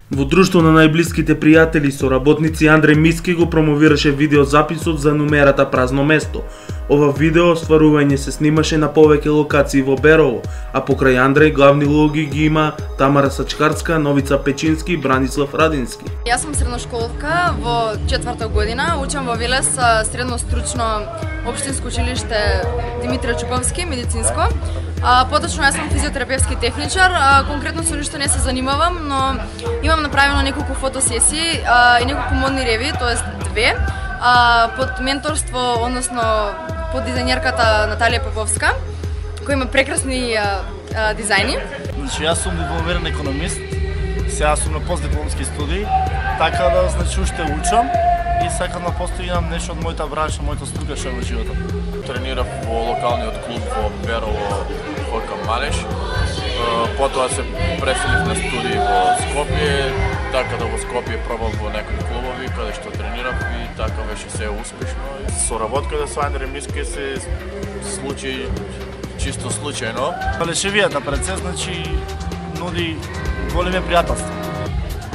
Во друштво на најблиските пријатели и соработници, Андреј Миски го промовираше видеозаписот за нумерата Празно место. Ова видео остварување се снимаше на повеќе локации во Берово, а покрај Андреј главни улоги ги има Тамара Сачкарска, Новица Печински и Бранислав Радински. Јас сум средношколка во 4-та година, учам во Велес средно стручно општинско училиште Димитре Чуповски, медицинско. Поточно јас сум физиотерапевски техничар, конкретно со ништо не се занимавам, но имам направено неколку фотосесии и неколку модни реви, тоест две, под менторство, односно под дизајнерката Наталија Поповска, која има прекрасни дизајни. Значи јас сум дипломиран економист, сега сум на постдипломски студии, така да значи уште учам и сакам да постигнам нешто од мојата бранша, мојата струка што во животот. Тренирав во локалниот клуб во Берово, ФК Малеш. Потоа се преселив на студии во Скопје, така да во Скопје пробав во некои клубови каде што тренирав и така беше се успешно. Соработката со Андреј Миски се случи чисто случајно. Лешевијата пред се, значи, нуди големи пријателства.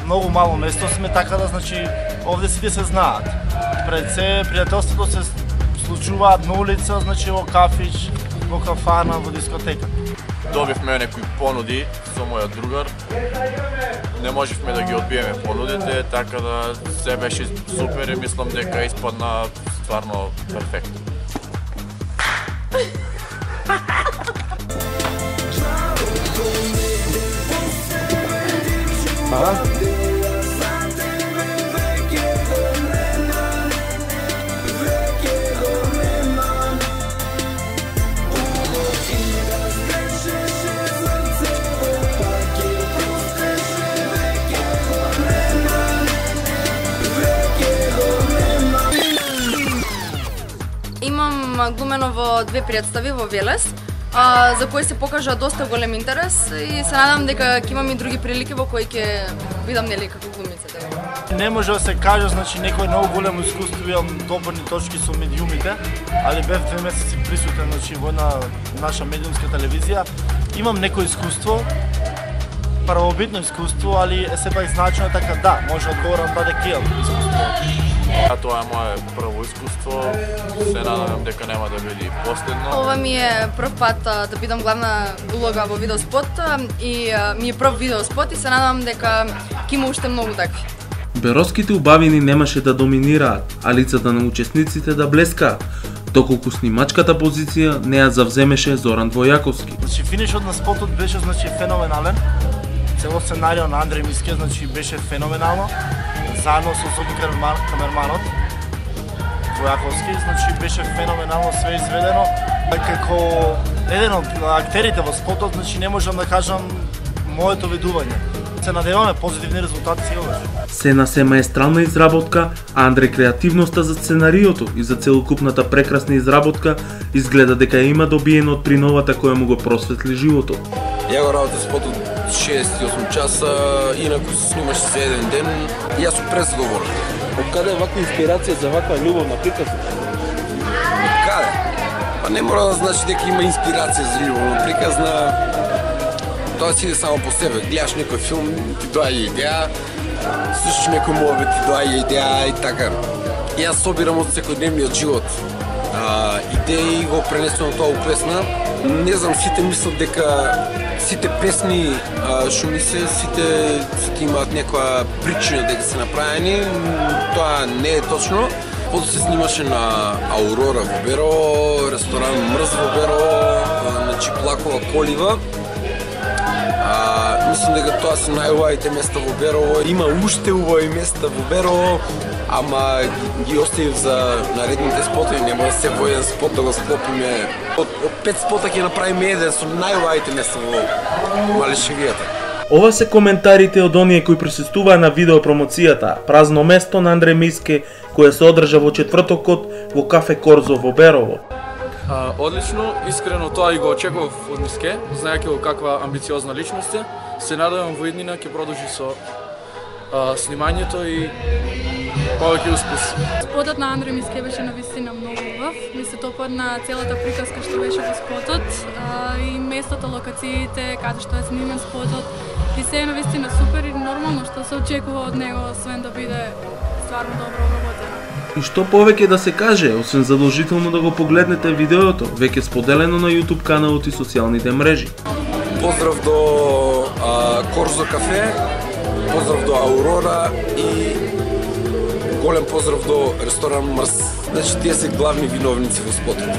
Многу мало место сме, така да, значи, овде сите се знаат. Пред се, пријателството се случуваат на улица, значи, во кафич, во кафана, во дискотека. Добивме некои понуди со мојот другар. Не можевме да ги одбиеме понудите, така да се беше супер и мислам дека испадна стварно перфектно. Имам глумено во две представи во Велес, за кои се покажа доста голем интерес и се надам дека ќе имам и други прилики во кои ќе видам нели како глумица. Не може да се каже, значи, некој многу големо искуство, имам добрни точки со медиумите, али бев 2 месеци присутен, значи, во една наша медиумска телевизија. Имам некој искуство, правобитно искуство, али е сепак значено така да, може одговорам да дека имам искуство. Тоа е моје прво искуство, се надевам дека нема да биде последно. Ова ми е прв пат да бидам главна улога во видеоспот и ми е прв видеоспот и се надевам дека ќе има уште многу такви. Беровските убавини немаше да доминираат, а лицата на учесниците да блескаат, доколку снимачката позиција не ја завземеше Зоран Војаковски. Значи финишот на спотот беше, значи, феноменален. Цело сценарио на Андреј Миски, значи, беше феноменално. Заедно со камерманот Војаковски, значи, беше феноменално све изведено. Како еден од актерите во спотот, значи, не можам да кажам моето видување. Се надеваме позитивни резултати сигурно. Се на се маестрална изработка, а Андреј креативноста за сценариото и за целокупната прекрасна изработка изгледа дека ја има добиено од приновата која му го просветли животот. Ја го работев спотот 68 часа, инаку се снимаше за еден ден и јас сум презадоволен. Од каде е ваква инспирација за ваква љубовна приказна? Од каде? Па не мора да значи дека има инспирација за љубовна приказна. Тоа си иде само по себе. Гледаш некој филм, ти доаѓа идеја, слушаш некој мовет, ти доаѓа идеја и така. Јас собирам од секојдневниот живот идеи и го пренесувам тоа у песна. Не знам, сите мислат дека сите песни што мисле, сите имаат некоја причина дека се направени. Тоа не е точно. Потоа се снимаше на Аурора во Берово, ресторан Мрз во Берово, на Чиплакова Колива. Мислам дека тоа се најубавите места во Берово. Има уште убави места во Берово, ама ги оставив за наредните спотови. Не може се во еден спот да го склопиме. Од 5 спота ќе направиме еден со најубавите места во Малешевијата. Ова се коментарите од оние кои присуствуваа на видеопромоцијата Празно место на Андреј Миски, која се одржа во четвртокот во кафе Корзо во Берово. Одлично, искрено тоа и го очекував од Миске, знаејќи го каква амбициозна личност е. Се надевам во иднина ќе продолжи со снимањето и повеќе успеси. Спотот на Андре Миске беше навистина многу убав. Ми се допадна целата приказка што беше во спотот и местото, локациите, каде што е снимен спотот. И се е навистина супер и нормално што се очекува од него, освен да биде стварно добро обработено. И што повеќе да се каже, освен задолжително да го погледнете видеото, веќе споделено на YouTube каналот и социјалните мрежи. Поздрав до Корзо кафе, поздрав до Аурора и голем поздрав до ресторан Марс. Значи тие се главни виновници во спотот.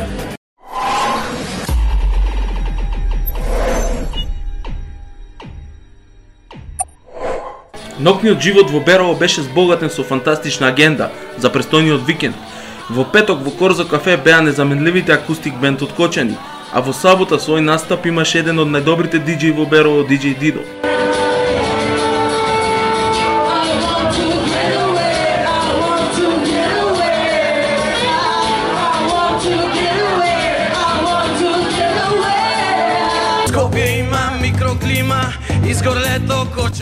Ноќниот живот во Берово беше збогатен со фантастична агенда за престојниот викенд. Во петок во Корзо кафе беа незаменливите акустик бенд од Кочани, а во сабота свој настап имаше еден од најдобрите диџеи во Берово, диџеј Дидо.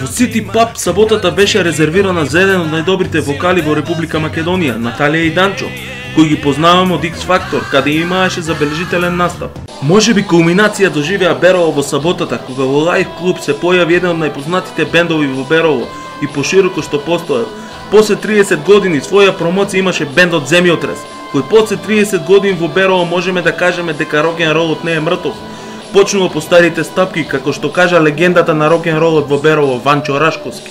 Во Сити Паб саботата беше резервирана за еден од најдобрите вокали во Република Македонија, Наталија и Данчо, кои ги познаваме од X Factor, каде имаеше забележителен настап. Можеби кулминација доживеа Берово во саботата, кога во лајв клуб се појави еден од најпознатите бендови во Берово и пошироко што постоел. После 30 години своја промоција имаше бендот Земјотрес, кој после 30 години во Берово можеме да кажеме дека рок-н-ролот не е мртов. Почнува по старите стапки, како што кажа легендата на рок-н-ролот во Берово Ванчо Рашковски.